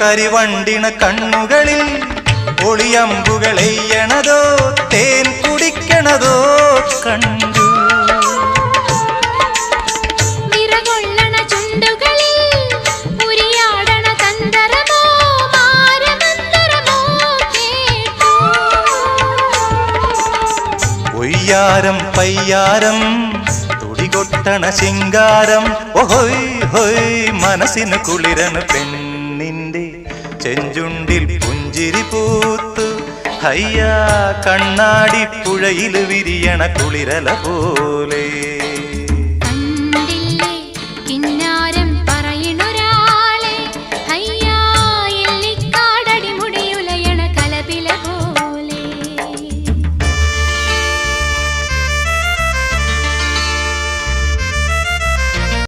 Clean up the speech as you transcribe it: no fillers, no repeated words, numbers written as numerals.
കരിവണ്ടിണ കണ്ണുകളിൽ ഒളിയമ്പുകളെയ്യണതോ തേൻ കുടിക്കണതോ കണ്ടു. നിറകൊള്ളണ ചുണ്ടുകളിൽ ഉരിയാടണ തന്തരമോ മാരമന്തരമോ കേട്ടു. ഒയ്യാരം പയ്യാരം തുടികൊട്ടണ ശിങ്കാരം ഓഹോയ് ഹോയ് മനസ്സിന് കുളിരണ് പെണ്ണിന്റെ ചെഞ്ചുണ്ടിൽ പുഞ്ചിരി പൂത്തു. ഹയ്യാ കണ്ണാടി പുഴയിൽ വിരിയണ കുളിരല പോലെ.